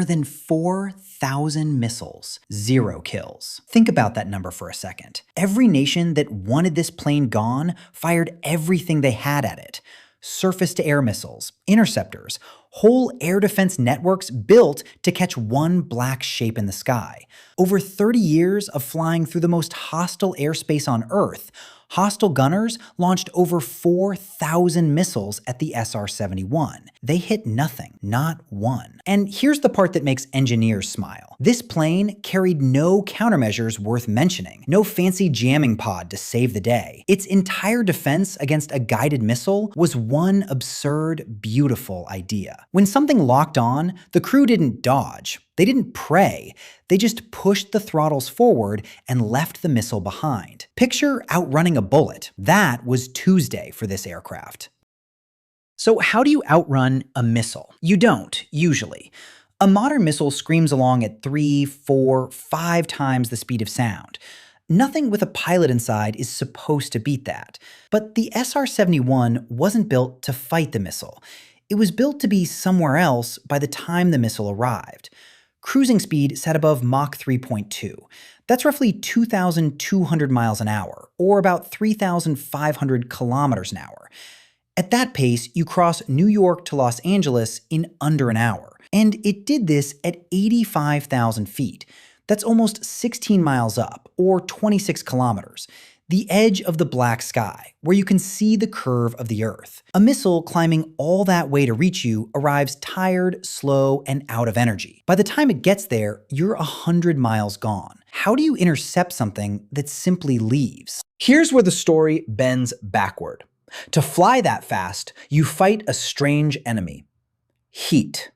more than 4,000 missiles, 0 kills. Think about that number for a second. Every nation that wanted this plane gone fired everything they had at it. Surface-to-air missiles, interceptors, whole air defense networks built to catch one black shape in the sky. Over 30 years of flying through the most hostile airspace on Earth, hostile gunners launched over 4,000 missiles at the SR-71. They hit nothing, not one. And here's the part that makes engineers smile. This plane carried no countermeasures worth mentioning, no fancy jamming pod to save the day. Its entire defense against a guided missile was one absurd, beautiful idea. When something locked on, the crew didn't dodge. They didn't pray. They just pushed the throttles forward and left the missile behind. Picture outrunning a bullet. That was Tuesday for this aircraft. So how do you outrun a missile? You don't, usually. A modern missile screams along at 3, 4, 5 times the speed of sound. Nothing with a pilot inside is supposed to beat that. But the SR-71 wasn't built to fight the missile. It was built to be somewhere else by the time the missile arrived. Cruising speed sat above Mach 3.2. That's roughly 2,200 miles an hour, or about 3,500 kilometers an hour. At that pace, you cross New York to Los Angeles in under an hour. And it did this at 85,000 feet. That's almost 16 miles up, or 26 kilometers. The edge of the black sky, where you can see the curve of the Earth. A missile climbing all that way to reach you arrives tired, slow, and out of energy. By the time it gets there, you're 100 miles gone. How do you intercept something that simply leaves? Here's where the story bends backward. To fly that fast, you fight a strange enemy: heat.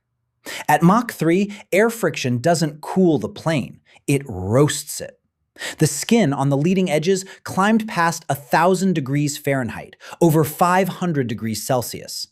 At Mach 3, air friction doesn't cool the plane, it roasts it. The skin on the leading edges climbed past 1,000 degrees Fahrenheit, over 500 degrees Celsius.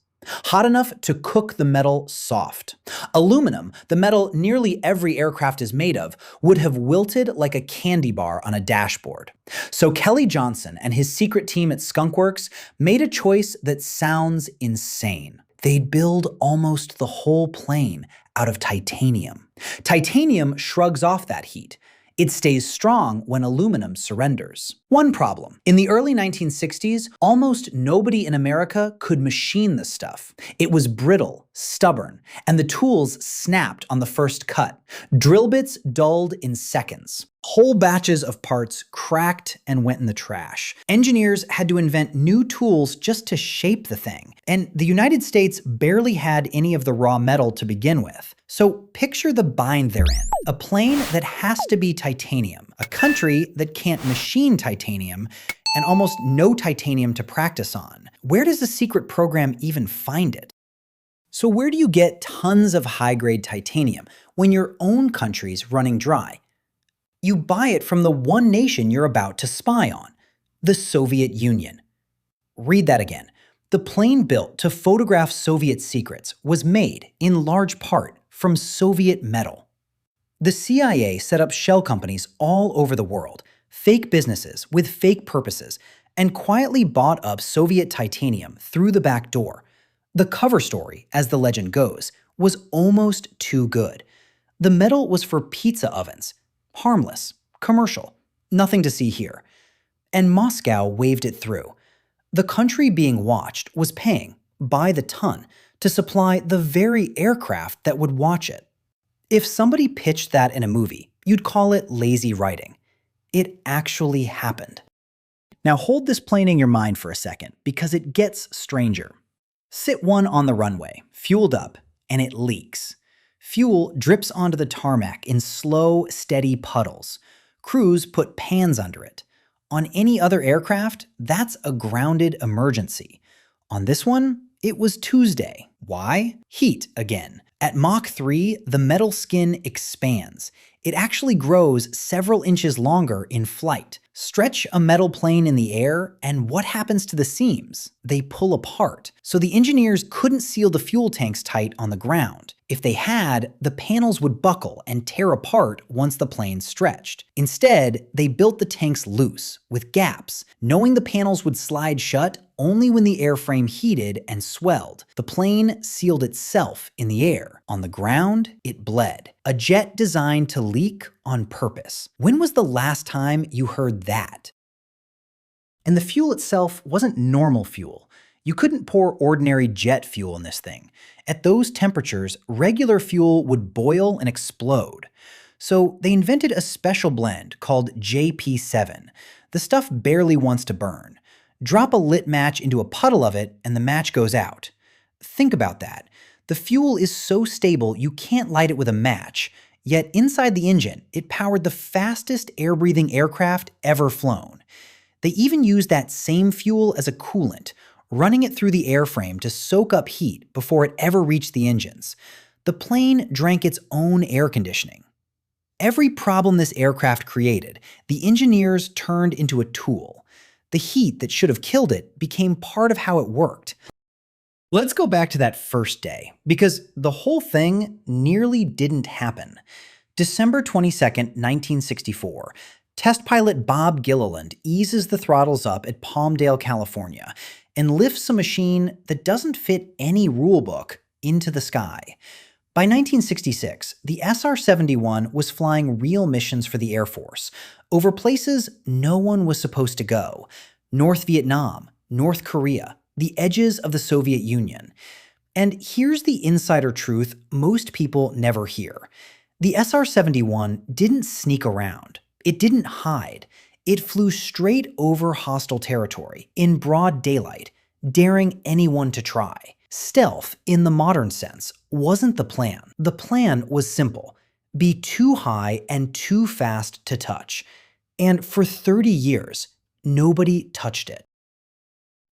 Hot enough to cook the metal soft. Aluminum, the metal nearly every aircraft is made of, would have wilted like a candy bar on a dashboard. So Kelly Johnson and his secret team at Skunk Works made a choice that sounds insane. They'd build almost the whole plane out of titanium. Titanium shrugs off that heat. It stays strong when aluminum surrenders. One problem: in the early 1960s, almost nobody in America could machine the stuff. It was brittle, stubborn, and the tools snapped on the first cut. Drill bits dulled in seconds. Whole batches of parts cracked and went in the trash. Engineers had to invent new tools just to shape the thing, and the United States barely had any of the raw metal to begin with. So picture the bind they're in. A plane that has to be titanium, a country that can't machine titanium, and almost no titanium to practice on. Where does the secret program even find it? So where do you get tons of high-grade titanium when your own country's running dry? You buy it from the one nation you're about to spy on, the Soviet Union. Read that again. The plane built to photograph Soviet secrets was made, in large part, from Soviet metal. The CIA set up shell companies all over the world, fake businesses with fake purposes, and quietly bought up Soviet titanium through the back door. The cover story, as the legend goes, was almost too good. The metal was for pizza ovens. Harmless, commercial, nothing to see here. And Moscow waved it through. The country being watched was paying, by the ton, to supply the very aircraft that would watch it. If somebody pitched that in a movie, you'd call it lazy writing. It actually happened. Now hold this plane in your mind for a second, because it gets stranger. Sit one on the runway, fueled up, and it leaks. Fuel drips onto the tarmac in slow, steady puddles. Crews put pans under it. On any other aircraft, that's a grounded emergency. On this one, it was Tuesday. Why? Heat again. At Mach 3, the metal skin expands. It actually grows several inches longer in flight. Stretch a metal plane in the air, and what happens to the seams? They pull apart. So the engineers couldn't seal the fuel tanks tight on the ground. If they had, the panels would buckle and tear apart once the plane stretched. Instead, they built the tanks loose, with gaps, knowing the panels would slide shut only when the airframe heated and swelled. The plane sealed itself in the air. On the ground, it bled. A jet designed to leak on purpose. When was the last time you heard that? And the fuel itself wasn't normal fuel. You couldn't pour ordinary jet fuel in this thing. At those temperatures, regular fuel would boil and explode. So they invented a special blend called JP7. The stuff barely wants to burn. Drop a lit match into a puddle of it and the match goes out. Think about that. The fuel is so stable you can't light it with a match, yet inside the engine, it powered the fastest air-breathing aircraft ever flown. They even used that same fuel as a coolant, running it through the airframe to soak up heat before it ever reached the engines. The plane drank its own air conditioning. Every problem this aircraft created, the engineers turned into a tool. The heat that should have killed it became part of how it worked. Let's go back to that first day, because the whole thing nearly didn't happen. December 22nd, 1964, test pilot Bob Gilliland eases the throttles up at Palmdale, California, and lifts a machine that doesn't fit any rulebook into the sky. By 1966, the SR-71 was flying real missions for the Air Force over places no one was supposed to go: North Vietnam, North Korea, the edges of the Soviet Union. And here's the insider truth most people never hear. The SR-71 didn't sneak around. It didn't hide. It flew straight over hostile territory in broad daylight, daring anyone to try. Stealth, in the modern sense, wasn't the plan. The plan was simple: be too high and too fast to touch. And for 30 years, nobody touched it.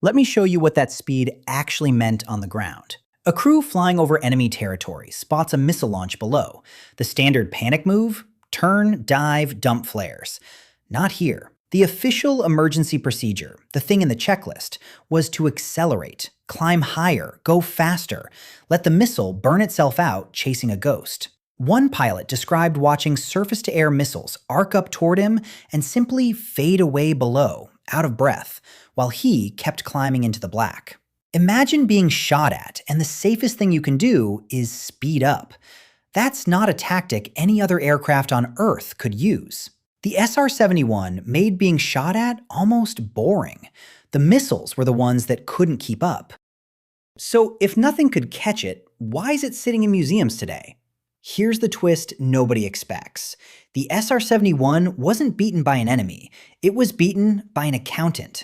Let me show you what that speed actually meant on the ground. A crew flying over enemy territory spots a missile launch below. The standard panic move? Turn, dive, dump flares. Not here. The official emergency procedure, the thing in the checklist, was to accelerate, climb higher, go faster, let the missile burn itself out chasing a ghost. One pilot described watching surface-to-air missiles arc up toward him and simply fade away below, out of breath, while he kept climbing into the black. Imagine being shot at, and the safest thing you can do is speed up. That's not a tactic any other aircraft on Earth could use. The SR-71 made being shot at almost boring. The missiles were the ones that couldn't keep up. So if nothing could catch it, why is it sitting in museums today? Here's the twist nobody expects. The SR-71 wasn't beaten by an enemy. It was beaten by an accountant.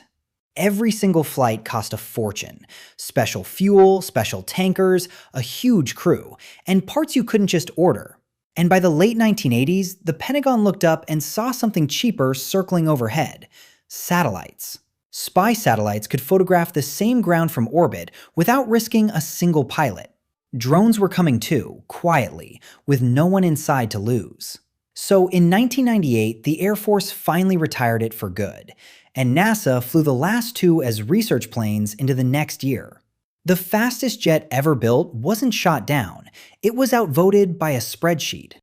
Every single flight cost a fortune. Special fuel, special tankers, a huge crew, and parts you couldn't just order. And by the late 1980s, the Pentagon looked up and saw something cheaper circling overhead: satellites. Spy satellites could photograph the same ground from orbit without risking a single pilot. Drones were coming too, quietly, with no one inside to lose. So in 1998, the Air Force finally retired it for good, and NASA flew the last two as research planes into the next year. The fastest jet ever built wasn't shot down. It was outvoted by a spreadsheet.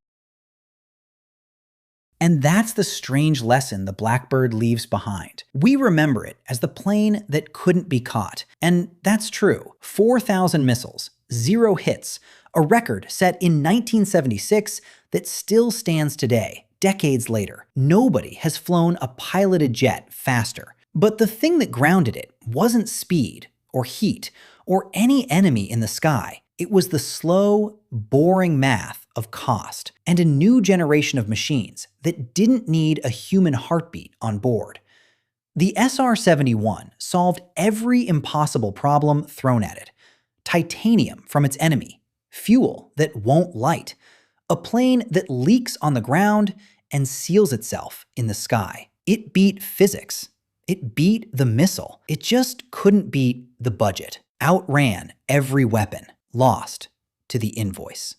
And that's the strange lesson the Blackbird leaves behind. We remember it as the plane that couldn't be caught. And that's true. 4,000 missiles, 0 hits, a record set in 1976 that still stands today, decades later. Nobody has flown a piloted jet faster. But the thing that grounded it wasn't speed or heat or any enemy in the sky. It was the slow, boring math of cost and a new generation of machines that didn't need a human heartbeat on board. The SR-71 solved every impossible problem thrown at it. Titanium from its enemy, fuel that won't light, a plane that leaks on the ground and seals itself in the sky. It beat physics. It beat the missile. It just couldn't beat the budget. Outran every weapon, lost to the invoice.